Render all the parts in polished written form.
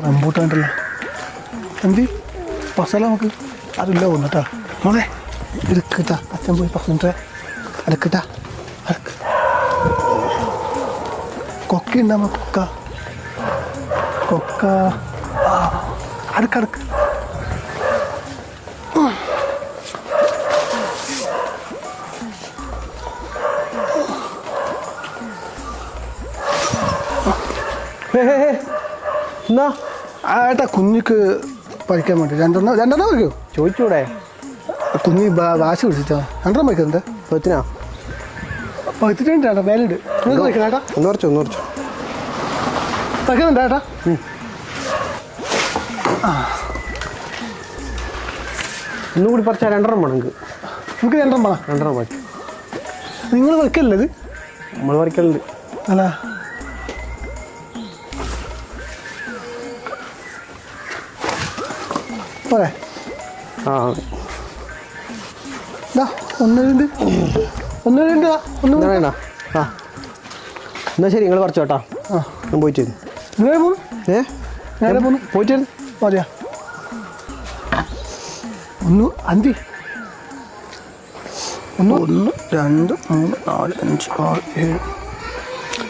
റംബൂട്ടാണ്ടല്ലോ എന്തി പസല നമുക്ക് അതില്ല ഒന്നിട്ടാ മോളെ എടുക്കട്ടാ അച്ഛൻ പോയി പസലിട്ട് അടക്കട്ടാ കൊക്ക ഉണ്ടാകുമ്പോ കൊക്ക അടുക്കടുക്ക് എന്നാ ഏട്ടാ കുഞ്ഞിക്ക് പറിക്കാൻ വേണ്ടി രണ്ടെണ്ണം പറിക്കോ ചോദിച്ചൂടെ കുഞ്ഞി വാശി പിടിച്ചിട്ടാ രണ്ടെണ്ണം പറിക്കുന്നുണ്ട് പത്തിനാ പത്തിട്ടുണ്ട് ഏട്ടാ മേലുണ്ട് നിങ്ങൾക്ക് പറിക്കണം ഏട്ടാ ഒന്ന് കുറച്ച് പറിക്കുന്നുണ്ട് ഏട്ടാ ഒന്നും കൂടി പറിച്ചാൽ രണ്ടെണ്ണം വേണം നമുക്ക് രണ്ടെണ്ണം വേണം രണ്ടെണ്ണം പറിക്കും നിങ്ങൾ പറിക്കല്ലേ ഇത് നമ്മൾ പറിക്കലുണ്ട് അല്ല പോരെ ആ ഒന്ന് വേണ്ട ആ എന്നാ ശരി നിങ്ങൾ പറിച്ചോട്ടാ ആ ഞാൻ പോയിട്ട് നിങ്ങൾ പോന്നു നേരെ പോന്നു പോയിട്ട് മതിയാ ഒന്ന് അഞ്ച് ഒന്ന് 2 3 4 5 6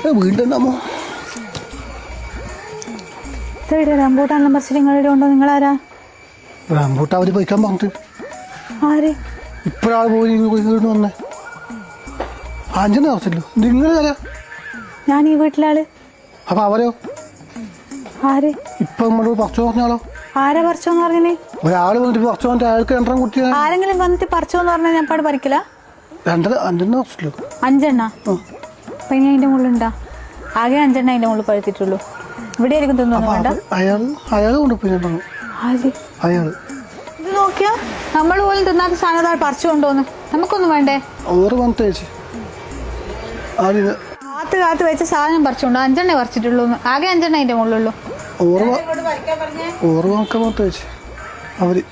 7 വീണ്ടുണ്ടാമോ റംബൂട്ടാൻ പറിച്ചിട്ട് നിങ്ങളുടെ ഉണ്ടോ നിങ്ങളാരാ റംബൂട്ടാൻ അവർ പോയിക്കാൻ പറഞ്ഞിട്ട് ആര് ഇപ്പോഴാൾ പോയി വീട് വന്നേ 5 ദിവസമല്ലോ നിങ്ങൾ തരാ ഞാൻ ഈ വീട്ടിലാള് അപ്പൊ അവരോ ആര് ഇപ്പൊ നമ്മളോട് പറിച്ചു പറഞ്ഞാലോ ആരാ പറിച്ചോന്ന് പറഞ്ഞേ ഒരാൾ വന്നിട്ട് പറിച്ചു പറഞ്ഞിട്ട് അയാൾക്ക് 2 കുട്ടിയാ ആരെങ്കിലും വന്നിട്ട് പറിച്ചോന്ന് പറഞ്ഞാൽ ഞാൻ പാട് പറിക്കില്ല 5 ദിവസമല്ലോ 5 എണ്ണ അപ്പൊ ഇനി അതിന്റെ മുകളിലുണ്ടാ ആകെ 5 എണ്ണ അതിന്റെ മുകളിൽ പഴുത്തിട്ടുള്ളൂ ഇവിടെ ആയിരിക്കും തിന്നൊന്നും വേണ്ട അയാൾ കൊണ്ടുപോയി ആര് അയാൾ ഇത് നോക്കിയാ നമ്മൾ പോലും തിന്നാത്ത സാധനം പറിച്ചു കൊണ്ടുവന്ന് നമുക്കൊന്നും വേണ്ടേ ഓറ് വന്നിട്ട് ചേച്ചി കാത്ത് വെച്ച സാധനം പറിച്ചുകൊണ്ട് 5 എണ്ണ പറിച്ചിട്ടുള്ളൂ ആകെ 5 എണ്ണ അതിന്റെ മുകളിലുള്ളൂ ഓറ് നോക്കാൻ വന്നിട്ട് ചേച്ചി അവര്